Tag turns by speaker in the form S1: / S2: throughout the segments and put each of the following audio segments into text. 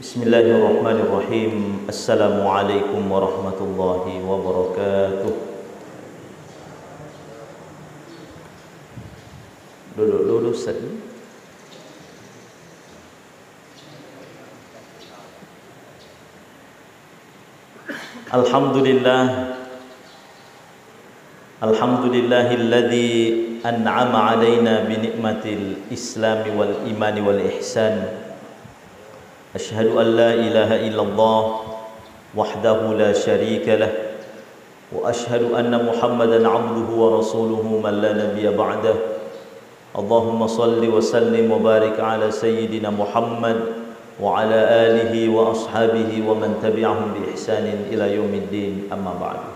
S1: Bismillahirrahmanirrahim. Assalamualaikum warahmatullahi wabarakatuh. Duduk dulu Ustaz. Alhamdulillah. Alhamdulillahilladzi an'ama alaina bi ni'matil islami wal imani wal ihsan. Asyhadu an la ilaha illallah wahdahu la syarika lah wa asyhadu anna Muhammadan 'abduhu wa rasuluhu man la nabiyya ba'dah. Allahumma salli wa sallim wa barik ala sayyidina Muhammad wa ala alihi wa ashabihi wa man tabi'ahum bi ihsanin ila yaumiddin, amma ba'du.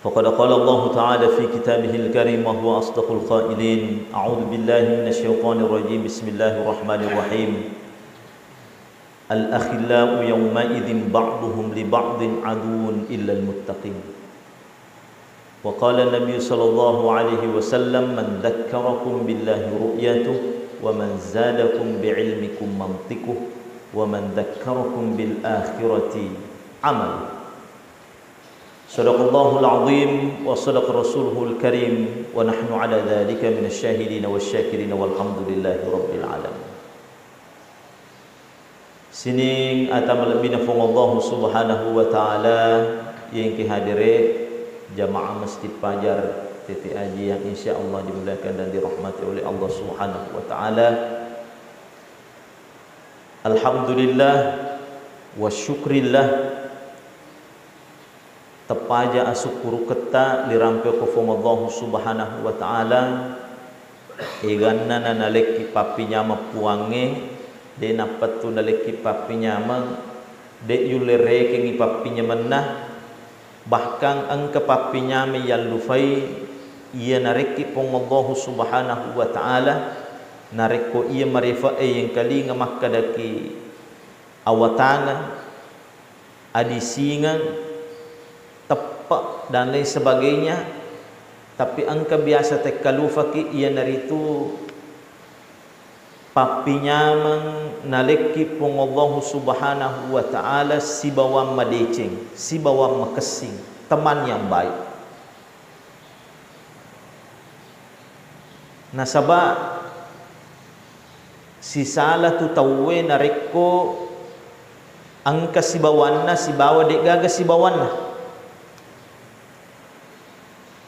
S1: Faqad qala Allah ta'ala fi kitabihil karim wa huwa asdaqul qailin. A'udzu billahi minasy syaithanir rajim. Bismillahirrahmanirrahim. Al-akhillau yawma'idhin ba'duhum li ba'din aduun illa al-muttaqin. Wa qala Nabi sallallahu alaihi wasallam, man dhakkarakum billahi ru'yatuhu wa man zadakum bi'ilmikum mantiquh wa man dhakkarakum bil akhirati amal. Sadaqallahul azim wa sadaqa rasuluhul karim wa nahnu ala dhalika minasy syahidin wasyakirin walhamdulillahi rabbil alamin. Sining atamal binafung Allah subhanahu wa ta'ala yang kihadiri jamaah Masjid Pajar TTAJ yang insyaAllah dimuliakan dan dirahmati oleh Allah subhanahu wa ta'ala. Alhamdulillah wa syukrillah tepaja asukuru keta lirampe kufung Allah subhanahu wa ta'ala iganna nanaleki papinya mapuange de napatu naleki papinya mang de yulere kengi papinya menah bahkan angka papinya me yallufai ia nareki pong Allah subhanahu wa ta'ala nareko ia marifa yang kali ngamakadaki awatana adisingan tepak dan lain sebagainya, tapi angka biasa tekalufaki ia naritu papinya mang naleki pong Allah subhanahu wa ta'ala si bawang madeceng, si bawang makesing, teman yang baik. Nasaba si salah tu tawe nareko angka si bawanna si bawa dek gaga si bawanna.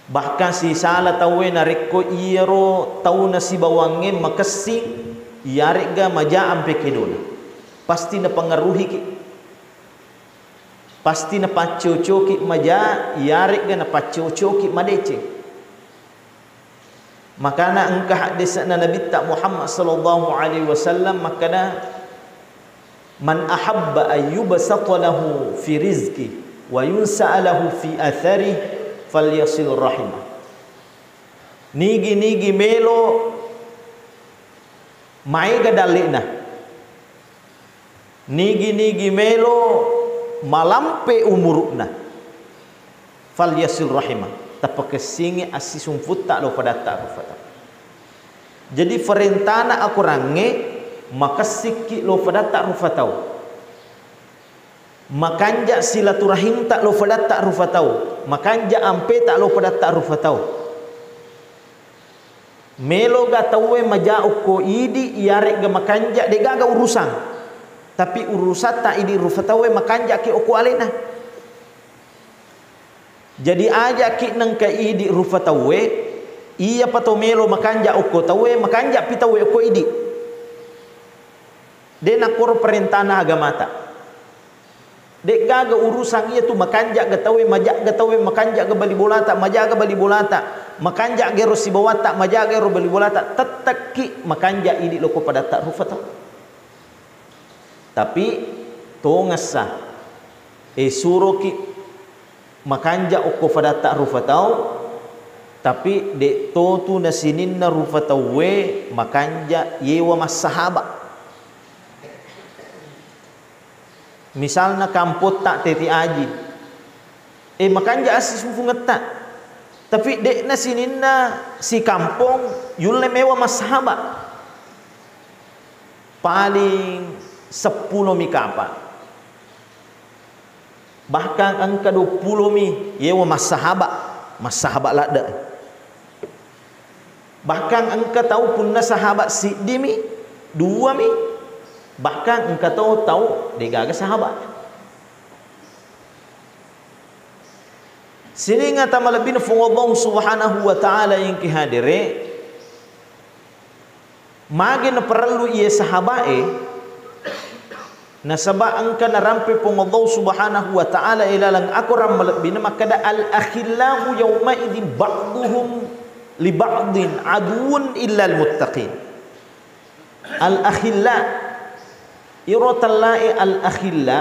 S1: Bahkan si salah tawe nareko iro tau na si bawange makesing yarik ga maja ampe kedona pasti na pengaruhi ki, pasti na pacocoki maja yarik ga na pacocoki madece. Makana engkah hadis na Nabi ta Muhammad sallallahu alaihi wasallam, makana man ahabba ayyubsata lahu fi rizqi wa yunsa'alahu fi athari falyasil rahimah. Nigi melo mai gadalina nigi melo malampe umurna falyasil rahimah tapakesingi asisum futa lo padata rufata. Jadi perintana aku range maka sikki lo padata rufatau makanja silaturahim tak lo padata rufatau makanja ampe tak lo padata rufatau melo ga tawe maja uko idi yarek ga makanja de gaga urusan tapi urusan ta idi rufatawe makanja ki uko alena. Jadi aja ki nang ka idi rufatawe iya pato melo makanja uko tawe makanja pitawe uko idi de nakor perintana agamata de gaga urusan iya tu makanja ga tawe maja ga tawe makanja ga bali bolata maja ga bali bolata makanja gero si bawata maja gero bali bolata tetaki makanja ini loko pada tak rufata. Tapi tongasa suroki makanja oko pada tak rufatau tapi de totu nasinin na rufatau we makanja yewa masahaba. Misalnya kampot tak teti aji makanja asis mufungeta tapi dek na sininna si kampung yulle mewa masahaba paling 10 mi kapa. Bahkan angka 20 mi yewa masahabat lada. Bahkan angka tahu punna sahabat siddi mi 2 mi. Bahkan angka tahu degaga sahabat. Sini ngata malabin Allah subhanahu wa ta'ala yang kihadire magen perlu ia sahabae nasaba angka narampe Allah subhanahu wa ta'ala ilalang aku ram malabin makada al akhillahu yawma idin ba'duhum li ba'din aduun illa al muttaqin. Al akhilla irotallai al akhilla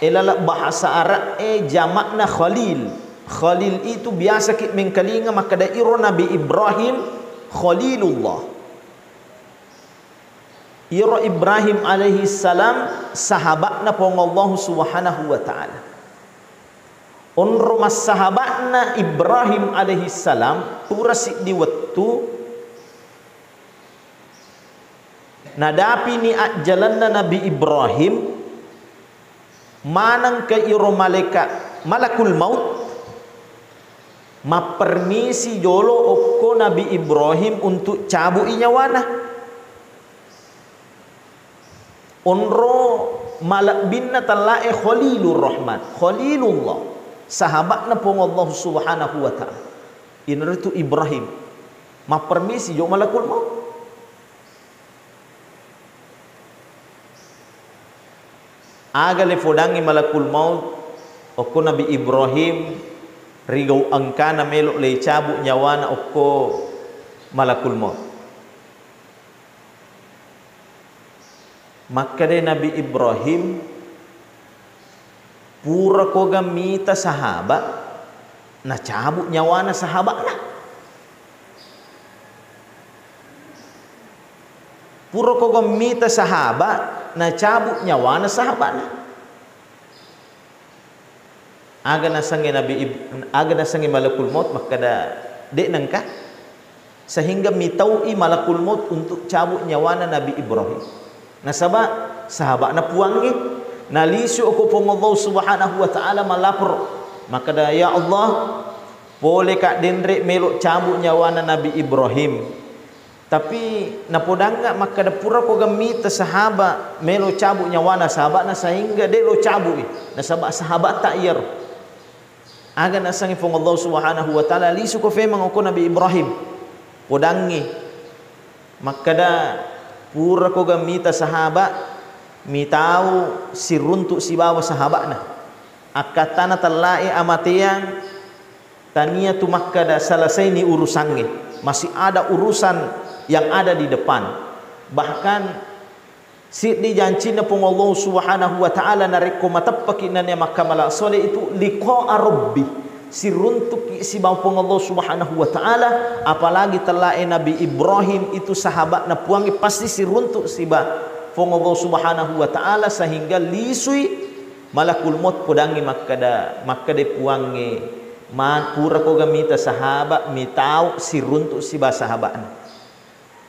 S1: ilala bahasa Arab jamakna khalil. Khalil itu biasa kita mengkalinga maka dairo Nabi Ibrahim khalilullah. Iro Ibrahim alaihi salam sahabatna pong Allah subhanahu wa ta'ala. Onro mas sahabatna Ibrahim alaihi salam turasik di waktu nadapi ni jalanna Nabi Ibrahim manang ke iro malakul maut mapermisi jolo okko Nabi Ibrahim untuk cabut nyawana. Onro malak binna talae khalilur rahman khalilullah sahabatna pong Allah subhanahu wa ta'ala. Inritu Ibrahim mapermisi jolo malakul maut. Aga le fodangi malakul maut okko Nabi Ibrahim rigau angkana melok le cabut nyawana okko malakul maut. Maka de Nabi Ibrahim pura ko gamita sahabat na cabut nyawana sahabat na. Pura ko gamita sahabat na cabut nyawana sahabat na. Aga nasangi malakul maut maka da dek nangka sehingga mitaui malakul maut untuk cabut nyawana Nabi Ibrahim. Nasaba sahabat na puangi nalisu aku pong Allah subhanahu wa ta'ala malapur maka da ya Allah boleh kak denrek melok cabut nyawana Nabi Ibrahim. Tapi napodanga maka da pura ko gamita sahabat melo cabut nyawana sahabat na sehingga de lo cabut nasaba sahabat tak iyar. Aga nasangi pong Allah subhanahu wa ta'ala lisu ko femang ko Nabi Ibrahim podangi maka da pura ko gamita sahabat mitau siruntuk si bawa sahabat na akatana talai amatiang tania tu maka da selesai ni urusannya masih ada urusan yang ada di depan. Bahkan si dijanji na pong Allah subhanahu wa ta'ala nariko matapakinannya maka malak soleh itu liqa'a rabbi si runtuk si bang pong Allah subhanahu wa ta'ala apalagi telah Nabi Ibrahim itu sahabat na puangi pasti si runtuk si bang pong Allah subhanahu wa ta'ala sehingga lisui malakul maut podangi maka de puangi man pura ko gamita sahabat mitau si runtuk si bang sahabat na.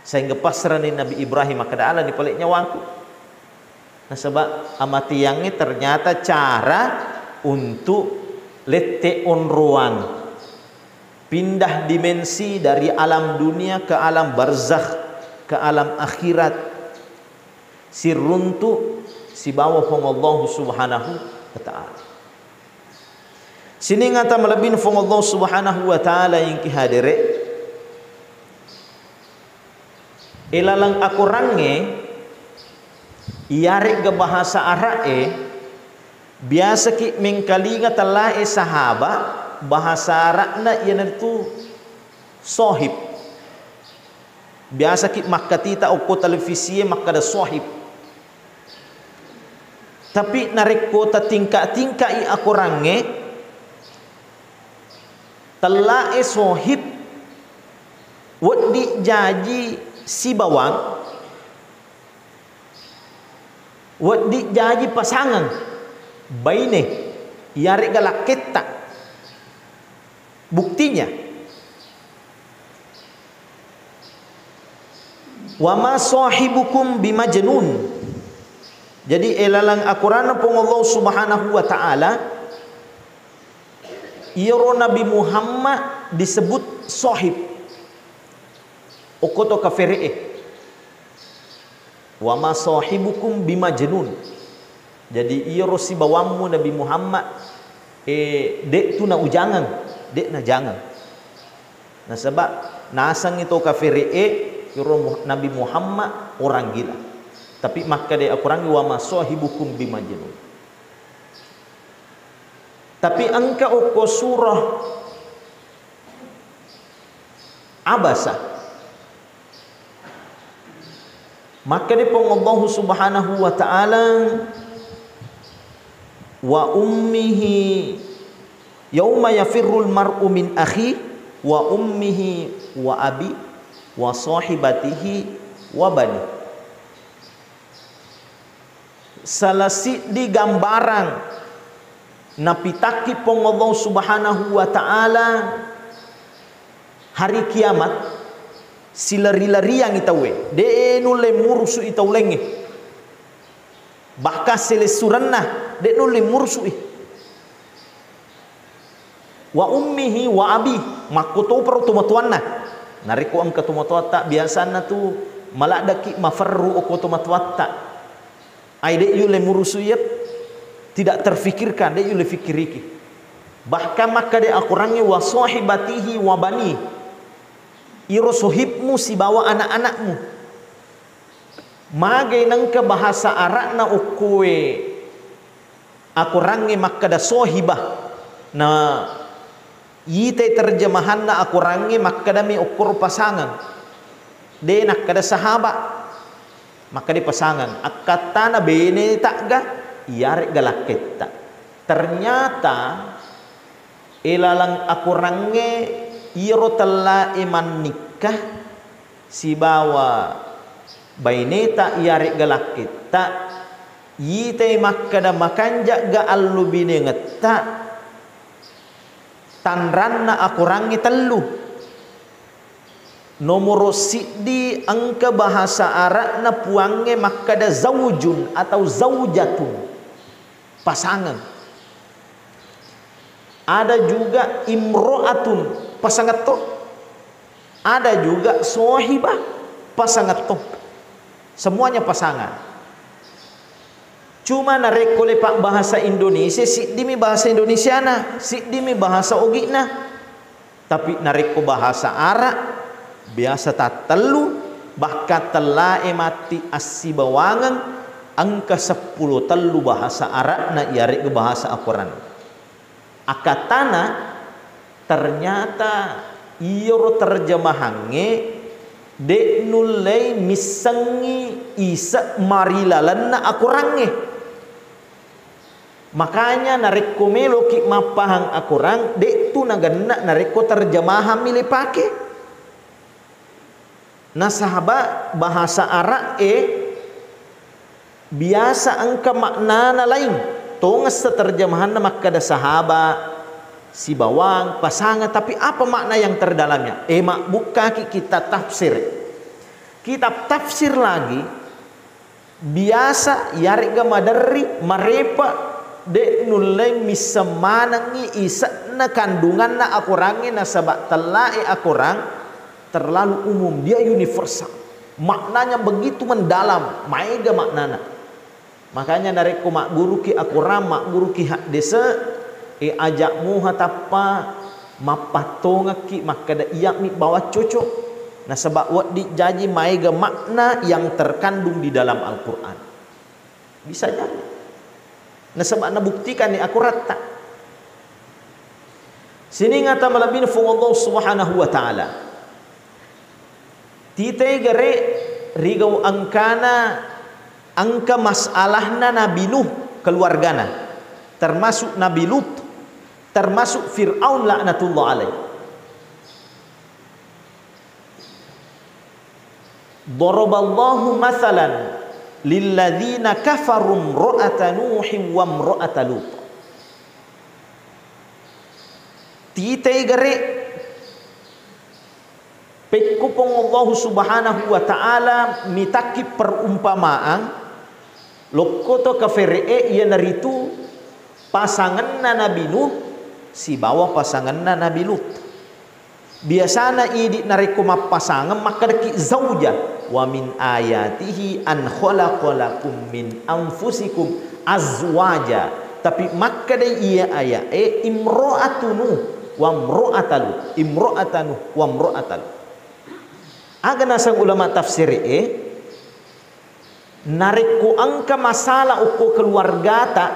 S1: Sehingga pasrah ni Nabi Ibrahim maka da Allah dipalik nyawaku. Nah sebab amati yang ini ternyata cara untuk lete on ruang pindah dimensi dari alam dunia ke alam barzakh ke alam akhirat si runtuk si bawa pong Allah subhanahu wa ta'ala. Sini ngata malabin pong Allah subhanahu wa ta'ala yang kihadire ilalang aku range iarek ke bahasa Arab biasa ki mengkalinga telah sahabat bahasa Arab na yan itu sohib biasa ki makatita o ko televisi maka da sohib tapi narik kota tingkat-tingkat aku range telah sohib wadi jaji si bawang wadi jaji pasangan baine yari galaketa buktinya Wa ma sahibukum bimajnun. Jadi elalang Al-Quran pun Allah Subhanahu wa taala iro Nabi Muhammad disebut sahib. Okoto kafir'e. Wa ma sahibukum bimajnun. Jadi iro si bawamu Nabi Muhammad dek tu na ujangan, dek na jangan. Nah sebab nasang itu kafir'e iro Nabi Muhammad orang gila. Tapi maka dia Al-Quran wa ma sahibukum bimajnun. Tapi angka uko surah Abasa, maka dia pun Allah Subhanahu wa taala wa ummihi yauma yafirrul mar'u min akhi wa ummihi wa abi wa sahibatihi wa bani. Salasi di gambaran napitaki pong Allah Subhanahu wa taala hari kiamat silari-lari yang itawe de nule murusu itaulengi bahkan selesuranna de nule murusu wa ummihi wa abi makuto pro tumatuanna nariko ang katumatuata biasana tu maladaki mafarru o tumatuata aide yule murusuyat tidak terfikirkan dia yule fikiriki. Bahkan maka dia Al-Qurannya wa sahibatihi wa bani. Iro sohibmu si bawa anak-anakmu. Magai nangka bahasa Arab na ukue Al-Qurannya maka da sohibah. Na yite terjemahan na Al-Qurannya maka da mi ukur pasangan. Dia nak kada sahabat. Maka di pasangan akatana bene takga iare galaketa. Ternyata ilalang akurange iro telah iman nikah si bawa baineta iare galaketa yite makada makanja ga allu bine ngetta tanranna akurange tellu. Nomor siddi angka bahasa Arab na puangnya maka ada zaujun atau zaujatun pasangan. Ada juga imro'atun pasangan to. Ada juga sohibah pasangan to. Semuanya pasangan. Cuma narekole pak bahasa Indonesia siddi mi bahasa Indonesiana, siddi mi bahasa ogina. Tapi nareko bahasa Arab biasa tak telu bahkan telah mati asibawangan angka 10 telu bahasa Arab na iare ke bahasa Al-Quran. Akatana ternyata iyo terjemahannya dek nulai misangi isa marilalan na Al-Qurannya. Makanya nareko melo ki mapahang Al-Quran dek tu nagana nareko terjemahan milih pakai. Nah sahabat bahasa Arab biasa angka makna lain. Tongas terjemahan maka ada sahabat si bawang pasangan tapi apa makna yang terdalamnya? Mak buka kita tafsir. Kitab tafsir lagi biasa yarik gamadari marepa de nulai misemanangi isa na kandungan na akurangi na sabak telai akurang terlalu umum, dia universal. Maknanya begitu mendalam, maiga maknana. Makanya dari ku mak guru ki aku mak guru ki hak desa ajakmu hatapa mapatonga ki maka da iyak mi bawa cocok. Nah sebab wat dijaji maiga makna yang terkandung di dalam Al-Qur'an. Bisa jadi. Nah sebab na buktikan ni akurat tak. Sini ngata malabin fu Allah Subhanahu wa taala. Titai gere rigau angkana angka masalahna Nabi Nuh keluargana termasuk Nabi Lut termasuk Fir'aun laknatullah alaih. Daraballahu mathalan lilladzina kafarum ra'ata Nuhin wa imra'ata Lut. Titai gere pekupong Allah subhanahu wa ta'ala mitaki perumpamaan lokoto kaferee iya naritu pasangan na Nabi Nuh si bawa pasangan na Nabi Lut. Biasana idi narikuma pasangan maka deki zauja wa min ayatihi an khalaqalakum min anfusikum azwaja, tapi maka de iya aya imro'atunu wa imro'atanu wa imro'atalu. Aga nasang ulama tafsir nariku angka masalah uko keluarga ta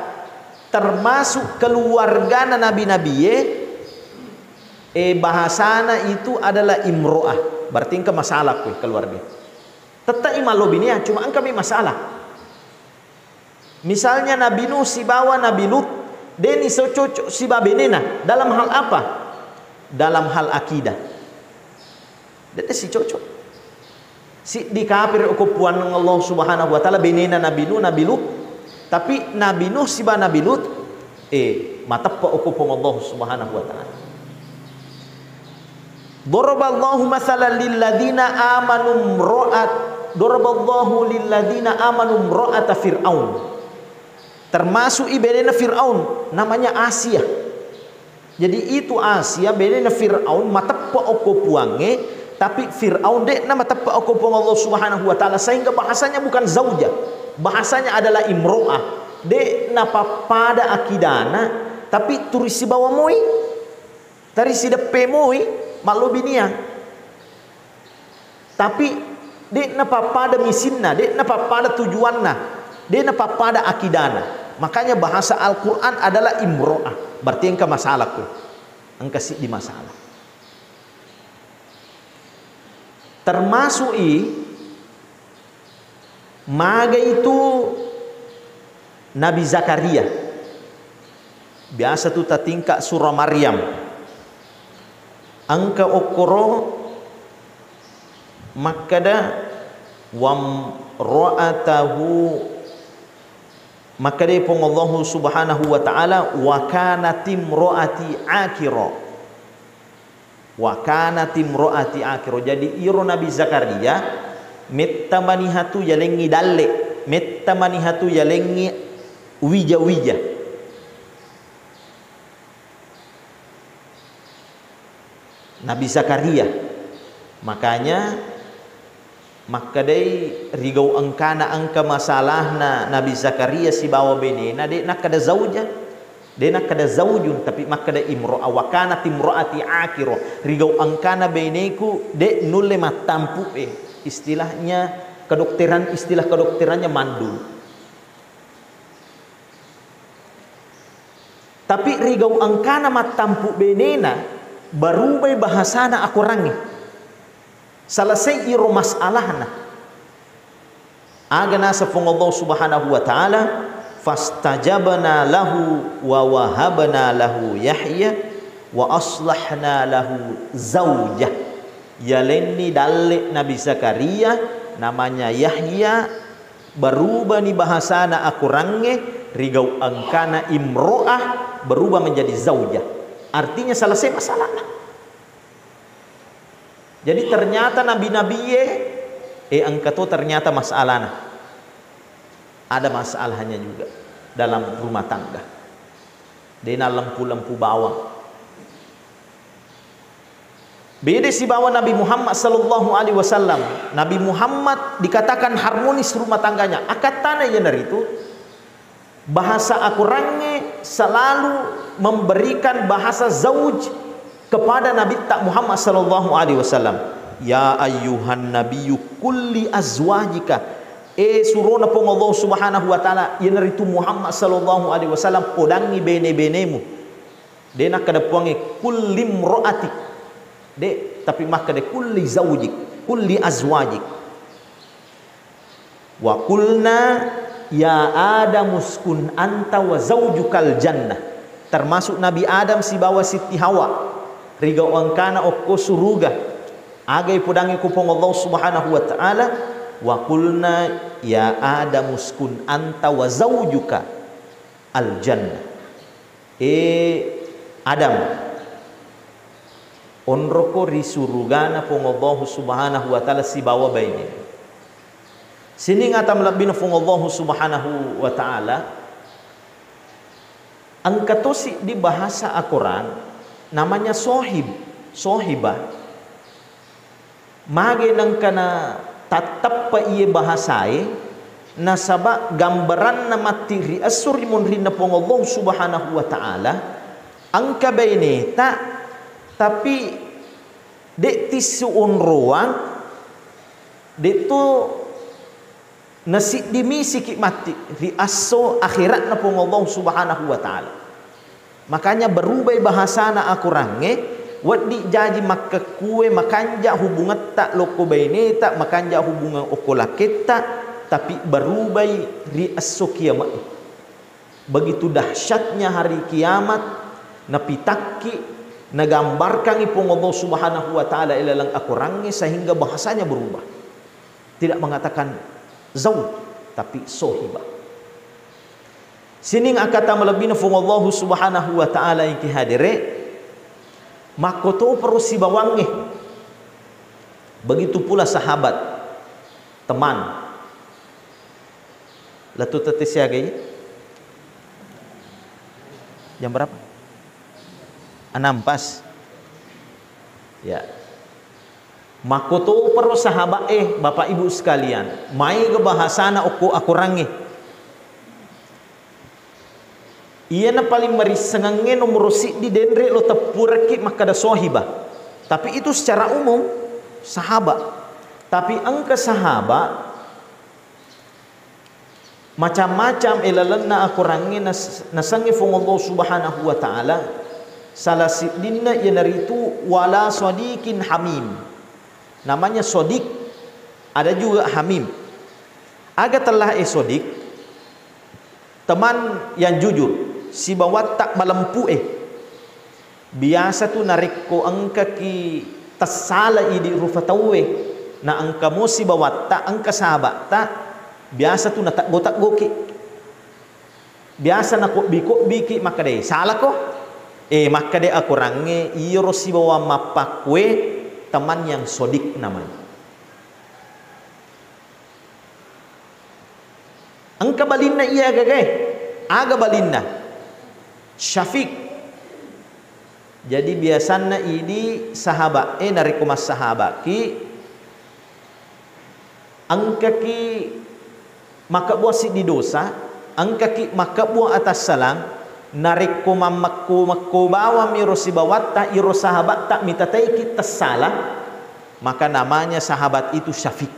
S1: termasuk keluarga na nabi-nabi bahasana itu adalah imro'ah, berarti angka masalah ku keluarga tetap imalobi ya, cuma angka masalah. Misalnya Nabi Nuh si bawa Nabi Lut deni so cocok si babenena dalam hal apa? Dalam hal akidah. Dede si cocok. Si di kafir ukupuan Allah Subhanahu wa taala benena Nabi Nuh Nabi Lut, tapi Nabi Nuh si ba Nabi Lut matappa ukupun Allah Subhanahu wa taala. Daraballahu mathalan lil ladina amanu imra'ata Fir'aun. Termasuk ibenena Fir'aun namanya Asia. Jadi itu Asia benena Fir'aun matappa okupuange, tapi Fir'aun dek nama matappa okupuang Allah Subhanahu wa taala, sehingga bahasanya bukan zauja, bahasanya adalah imro'ah. Dek napa pada akidana tapi turisi bawa moi tarisi depe moi malu binia, tapi dek napa pada misinna, dek napa pada tujuanna, dek napa pada akidana. Makanya bahasa Al-Quran adalah imro'ah, berarti engkau masalah ku, engkau si di masalah. Termasuk maga itu Nabi Zakaria. Biasa tu tatingka surah Maryam. Angka okoro makada wam ra'atahu, maka dia pun Allah Subhanahu wa taala wa kanatim ro'ati akira, wa kanatim ro'ati akira. Jadi iro Nabi Zakaria metta manihatu yalengi dalle, metta manihatu yalengi wija-wija. Nabi Zakaria, makanya maka dai rigau angkana angka masalahna Nabi Zakaria si bawa benena de nak kada zauja, de nak kada zaujun, tapi maka da imro'a wa kanat imro'ati akira. Rigau angkana beneku de nulle matampu istilahnya kedokteran, istilah kedokterannya mandul. Tapi rigau angkana matampu benena berubah bahasana aku rangi selesai iro masalahna agana sapung Allah Subhanahu wa taala fastajabna lahu wa wahabna lahu Yahya wa aslahna lahu zaujah. Yalenni dalle Nabi Zakaria namanya Yahya berubah ni bahasana aku rangi rigau angkana imro'ah berubah menjadi zaujah. Artinya selesai masalah. Jadi ternyata nabi-nabi angkato ternyata masalahnya ada masalahnya juga dalam rumah tangga. Dena lampu-lampu bawang. Beda si bawa Nabi Muhammad sallallahu alaihi wasallam. Nabi Muhammad dikatakan harmonis rumah tangganya. Akatana yang dari itu bahasa akurannya selalu memberikan bahasa zauj kepada Nabi tak Muhammad sallallahu alaihi wasallam. Ya ayyuhan nabiyyu kulli azwajika, surona pong Allah Subhanahu wa taala yeneritu Muhammad sallallahu alaihi wasallam podangi bene-benemu. Dena kada puangi kulli imra'atik. De tapi maka de kulli zaujik, kulli azwajik. Wa qulna ya Adam uskun anta wa zaujukal jannah. Termasuk Nabi Adam si bawa Siti Hawa riga wangkana okko suruga agai podangi kupong Allah Subhanahu wa taala wa qulna ya Adam uskun anta wa zaujuka al jannah. Adam onroko risurugana pongobohu subhanahu wa ta'ala si bawa baini sini ngata melabina pongobohu subhanahu wa ta'ala angkatosi di bahasa Al-Quran namanya sohibah mage nang kana tatap pa iye bahasai nasaba gambaran na matiri asurimun rin na pongobohu subhanahu wa ta'ala ang kabaineta tapi dek tisu onroang dek tu nasi dimisi ki mati ri aso akhirat na pong Allah subhanahu wa ta'ala. Makanya berubah bahasa na akurange wadi jaji maka kue makanja hubungan tak loko baineta makanja hubungan okolaketa tapi berubah ri aso kiamat. Begitu dahsyatnya hari kiamat napitaki nagambarkan ipong Allah subhanahu wa ta'ala ilalang akurangi sehingga bahasanya berubah, tidak mengatakan zawj tapi sohibah. Sining akata malabina fung Allah subhanahu wa ta'ala yang kihadire makoto perlu si bawangi. Begitu pula sahabat teman latu tetes siagai jam berapa? 6 pas ya makoto perlu sahabat bapak ibu sekalian mai ke bahasana aku rangi iya na paling marisengange nomor si di denre lo tepuraki maka da sohibah tapi itu secara umum sahabat tapi angka sahabat macam-macam ilalanna aku rangi nasangi fung Allah subhanahu wa ta'ala salah sidinna yanaritu wala sodikin hamim namanya sodik ada juga hamim aga telah sodik teman yang jujur si bawat tak malempu biasa tu nariko angka ki tasala idi rufatawe na angka mo si bawat tak angka sahabat tak biasa tu natak gotak goki biasa nak biko-biki maka deh salah ko maka dia akurangi iyo si bawa mapakwe teman yang sodik namanya. Angka balinna iya aga balinna syafiq. Jadi biasanya ini sahabat dari kumas sahabat ki angka ki maka buah si di dosa angka ki maka buah atas salam narik ko makko bawa miro si bawat tak iro sahabat tak mitatai kita salah maka namanya sahabat itu syafiq.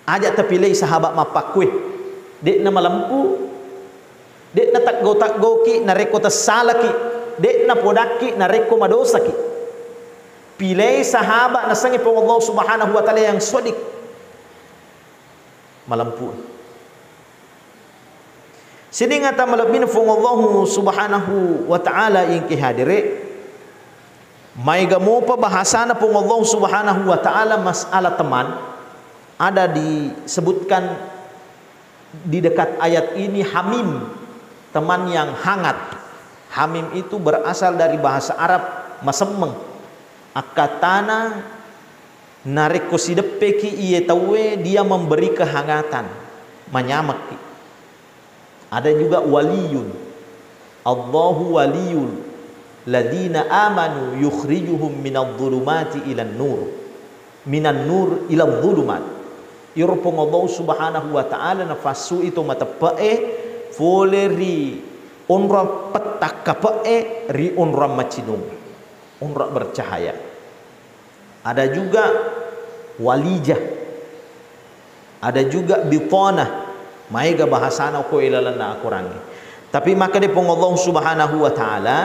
S1: Ajak terpilih sahabat mapakwe dek na malampu dek na tak goki narik ko tersalah ki dek na podaki narik ko madosa ki pilih sahabat nasangi pong Allah subhanahu wa ta'ala yang sodik malampu. Sini ngata malabin fung Allah subhanahu wa ta'ala yang kihadire may gamo pa bahasa na fung Allah subhanahu wa ta'ala masalah teman ada disebutkan di dekat ayat ini hamim teman yang hangat. Hamim itu berasal dari bahasa Arab masemeng akatana narik ko sidepeki iye tawe dia memberi kehangatan menyamak. Ada juga waliyun Allahu waliyul ladina amanu yukhrijuhum minadh dhulumati ilan nur minan nur ila dhulumat irpong Allah subhanahu wa ta'ala nafasu itu matapae foleri onra petakapae ri onra macinum onra bercahaya. Ada juga walijah ada juga bitanah maiga bahasana ko ilalana akurangi tapi maka di Allah subhanahu wa ta'ala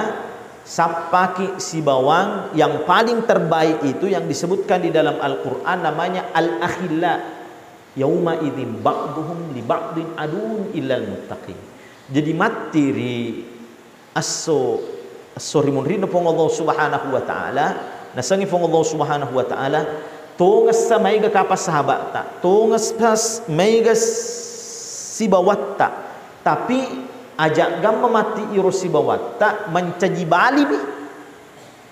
S1: sapaki si bawang yang paling terbaik itu yang disebutkan di dalam Al-Quran namanya al-akhilla yauma idzin ba'duhum li ba'din adun illal muttaqin. Jadi matiri rimun rino pong Allah subhanahu wa ta'ala nasangi pong Allah subhanahu wa ta'ala tongas sa maiga kapas sahabat ta tongas pas maiga si bawatta tapi ajak gam mati iro si bawatta mencaji bali bi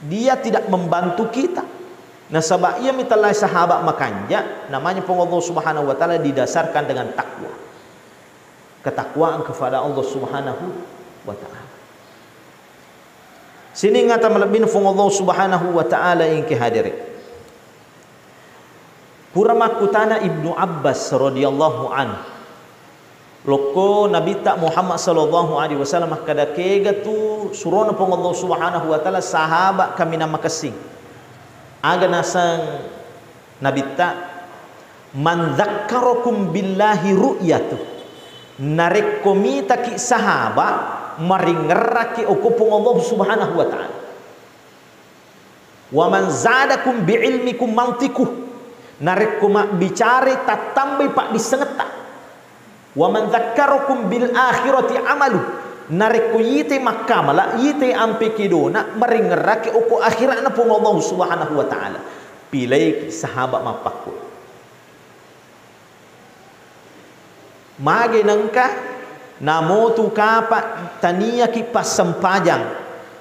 S1: dia tidak membantu kita. Nah sebab ia mitalai sahabat makanya namanya pun Allah Subhanahu wa taala didasarkan dengan takwa. Ketakwaan kepada Allah Subhanahu wa taala. Sini ngata malabin pun Allah Subhanahu wa taala yang kehadirin. Pura makutana Ibnu Abbas radhiyallahu an. Loko Nabi tak Muhammad sallallahu alaihi wasallam kada kega tu surona pun Allah Subhanahu wa taala sahabat kami nama kasing. Aga nasang Nabi tak man dzakkarakum billahi ru'yatu. Narek komita ki sahabat maringeraki okupung Allah Subhanahu wa taala. Wa man zadakum bi ilmikum mantiku. Narek kuma bicara tak tambah pak disengeta. Wa man dzakkarakum bil akhirati amalu. Narek ko yite makamala yite ampe kidona maringerake oko akhiratna pun Allah Subhanahu wa taala. Pilai sahabat mapakku. Mage nangka namo tu kapa tania ki pas sempajang.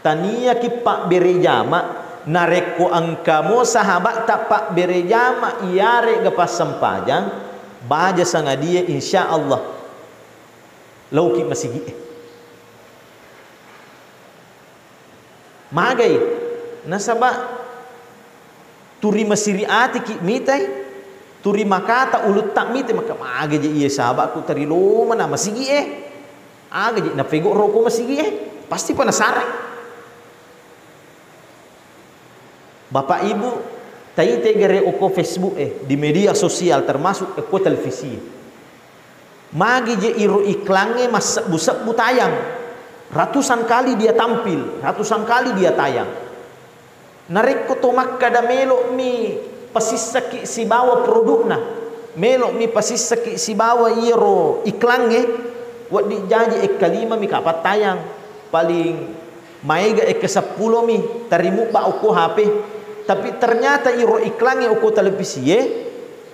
S1: Tania ki pak berejama nareko angkamo sahabat tak pak berejama iare gapas sempajang baja sanga dia insyaallah lauki masih gi magai nasaba turi masiri ati ki mitai turi makata ulut tak mitai maka magai je iya sahabatku tari lo mana masih gi aga je na pego roko masih gi pasti penasaran. Bapak Ibu, tayi tegere oko Facebook di media sosial termasuk oko televisi. Magi je iru iklange mas busak butayang. Ratusan kali dia tampil, ratusan kali dia tayang. Narek ko tomak kada melok mi pasisaki si bawa produkna. Melok mi pasisaki si bawa iro iklange wat di janji kalima mi kapat tayang. Paling maiga ke 10 mi tarimu ba oko HP. Tapi ternyata iro iklannya uko televisi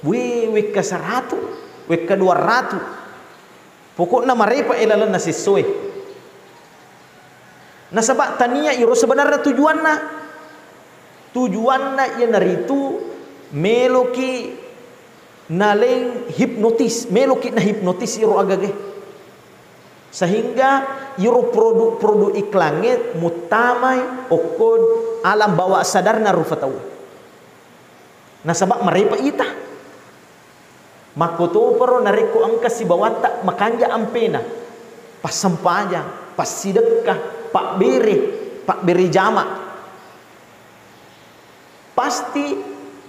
S1: we ke 100 we ke 200 pokoknya marepa ilalan na sesuai. Nah sebab tania iro sebenarnya tujuanna ya naritu meloki naleng hipnotis meloki na hipnotis iro agage sehingga iro produk-produk iklannya mutamai okod alam bawa sadar na rufatau. Nah sebab marepa ita. Makoto pero nareko angka si bawata makanja ampena. Pas sempajang, pas sidekah, pak bere jama. Pasti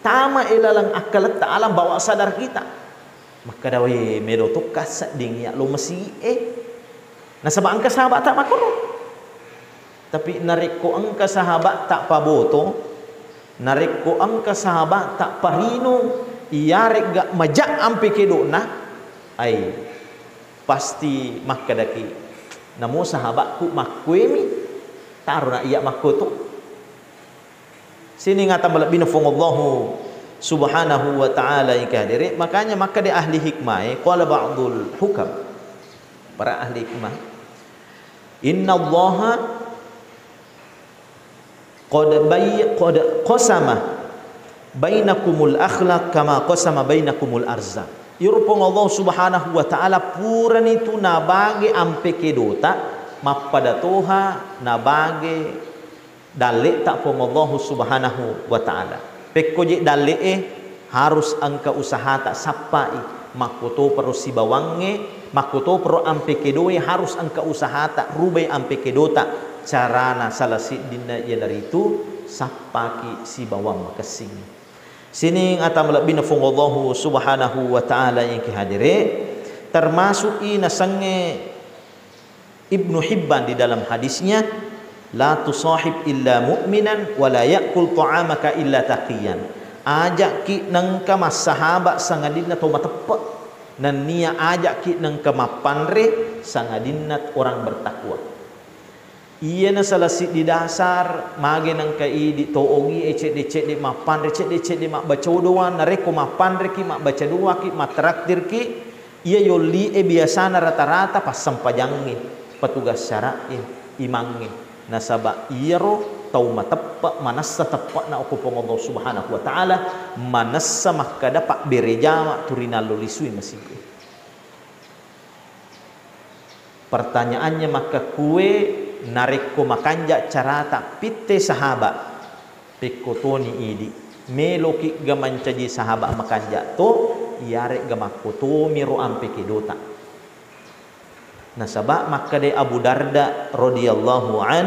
S1: tama ilalang akalat ta alam bawa sadar kita. Maka dawe medo to kasa ding ya lo masih Nah sebab angka sahabat tak makono. Tapi nareko angka sahabat tak paboto, nareko angka sahabat tak parino, iarek gak majak ampe kedona, ai pasti makadaki. Namo sahabatku makuemi taruna iya makoto. Sini ngata malabina fongallahu subhanahu wa ta'ala ikadiri. Makanya maka di ahli hikmah qala ba'dul hukam, para ahli hikmah, inna allaha qad qasama bainakumul akhlaq kama qasama bainakumul arzaq. Yurupong Allah Subhanahu wa taala puran itu nabage ampe kedota mapada toha nabage dalek tak pong Allah Subhanahu wa taala. Pekko je dalek harus angka usaha tak sapai makoto perlu si bawange makoto perlu ampe kedoe harus angka usaha tak rubai ampe kedota carana salasi dinna ya dari itu sapaki si bawang makasing. Sini atam labina fongallahu subhanahu wa ta'ala yang kihadire termasuk nasange Ibnu Hibban di dalam hadisnya la tusahib illa mu'minan wa la ya'kul ta'amaka illa taqiyan. Ajak ki nangka mas sahabat sangadinna to matepa nan nia ajak ki nangka mapanre sangadinna orang bertakwa. Iya na salasi di dasar mage nang kai di toogi ecek di mapan recek di mak baca doan nareko mapan reki mak baca dua ki mak traktir ki iya yoli biasana rata-rata pas sampajangin petugas syara'in imangin nasaba iya ro tau matappa manassa tappa na uko pong Allah subhanahu wa ta'ala manassa maka dapat berejama turina lulisui masiku. Pertanyaannya maka kue nareko makanja carata pitte sahabat pekotoni idi meloki gamancaji sahabat makanja to yare gamakoto miro ampe kedota. Nasabak maka de Abu Darda radhiyallahu an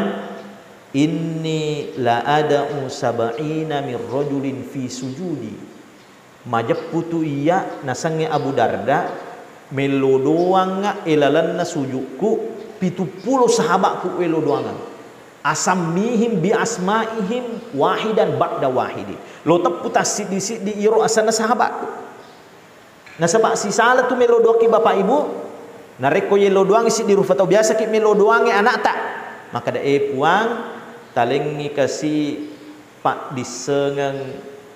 S1: inni la ada'u sab'ina min rajulin fi sujudi majapputu iya nasange Abu Darda melodoanga ilalanna sujudku 70 sahabatku elodoangan asammihim bi asma'ihim wahidan ba'da wahidi lo teputa sidi iro asana sahabatku. Nasabak si salah tu melodoaki bapak ibu nareko yelo doang isi di rufatau biasa ki melo doange anak tak maka da puang talengi kasi pak disengang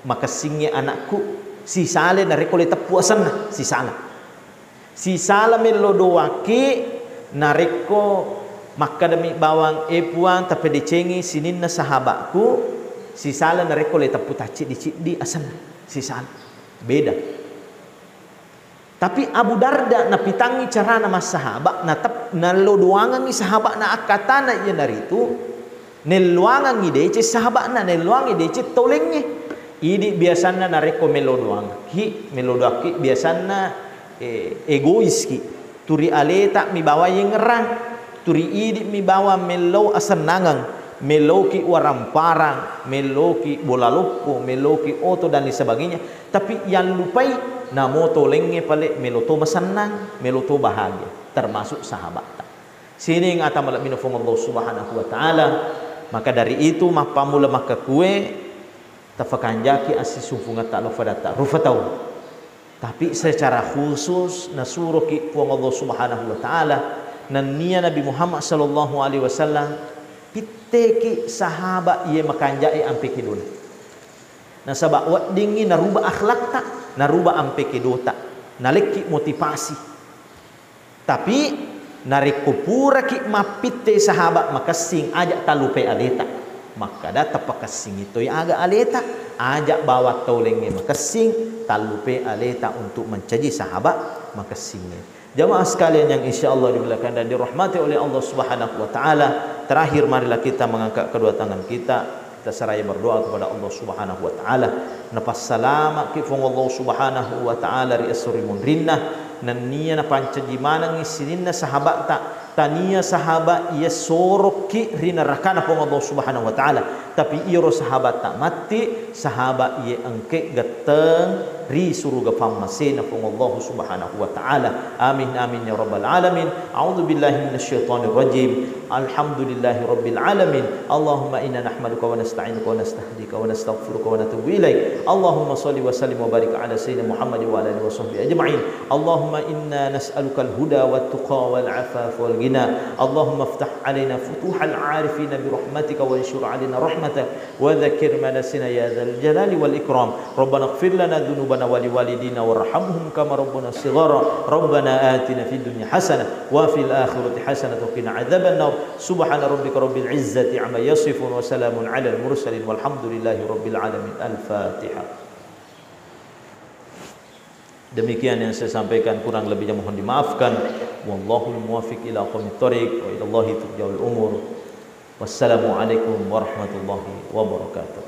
S1: makasingnya anakku si sale nareko le tepu asana si sala melo doaki nareko maka demi bawang puang tapi dicengi sininna sahabatku si sala nareko le tepu taci di asana si sala beda. Tapi Abu Darda na pitangi cara nama sahabat na lodoangan ni sahabat na akatana iya dari itu neluangan ni dece sahabat na neluangi dece tolengnya idi biasanya na reko melodoang ki melodoaki biasanya egois ki turi aleta mi bawa yang ngerang turi idi mi bawa melo asenangang meloki waramparang meloki bola loko meloki oto dan sebagainya tapi yang lupai namo tolengnya pale meloto masanang meloto bahagia termasuk sahabat sini ngata malak minufung Allah subhanahu wa ta'ala maka dari itu mapamula maka kue tafakanjaki asi sumfungat ta'ala fadata rufatau tapi secara khusus nasuruki puang Allah subhanahu wa ta'ala nan niya Nabi Muhammad sallallahu alaihi wasallam piteki sahabat ye makanjai ampe kiduna nasabak wat dingi naruba akhlak tak naruba ampe kedota naleki motivasi tapi nareko pura ki mapitte sahabat maka sing ajak talupe aleta maka data pakasing itu ya agak aleta ajak bawa tolengnya maka sing talupe aleta untuk mencaji sahabat maka singnya. Jamaah sekalian yang insyaallah dimuliakan dan dirahmati oleh Allah Subhanahu wa taala, terakhir marilah kita mengangkat kedua tangan kita seraya berdoa kepada Allah Subhanahu wa taala. Napas salama kifung Allah Subhanahu wa taala ri asri munrinna nan niya na pancajimana ngisininna sahabat tak tania sahabat ia soroki rina rakana pong Allah Subhanahu wa taala tapi iro sahabat tak mati sahabat ia engke gateng ri suruga pammasena pong Allah Subhanahu wa taala. Amin amin ya rabbal alamin. A'udzu billahi minasyaitonir rajim. Alhamdulillahi rabbil alamin. Allahumma inna nahmaduka wa nasta'inuka wa nastahdika wa nastaghfiruka wa natubu ilaik. Allahumma shalli wa sallim wa barik ala sayyidina Muhammad wa ala alihi wa sahbihi ajma'in. Allahumma inna nas'aluka al-huda wat tuqa wal 'afaf wal ghina. Allahumma iftah 'alaina futuhal 'arifin bi rahmatika wa anshur 'alaina rahmatak wa dhakkir ma nasina ya dzal jalali wal ikram. Rabbana ighfir lana dhunubana wa liwalidina warhamhum kama rabbana shighara. Rabbana atina fid dunya hasanah wa fil akhirati hasanah wa qina 'adzaban nar. Subhana rabbika rabbil izzati 'amma yasifun wa salamun 'alal mursalin walhamdulillahi rabbil alamin. Al-Fatihah. Demikian yang saya sampaikan, kurang lebihnya mohon dimaafkan. Wallahul muwaffiq ila aqwamit thoriq wa ila Allahi turja'ul umur. Wassalamu alaikum warahmatullahi wabarakatuh.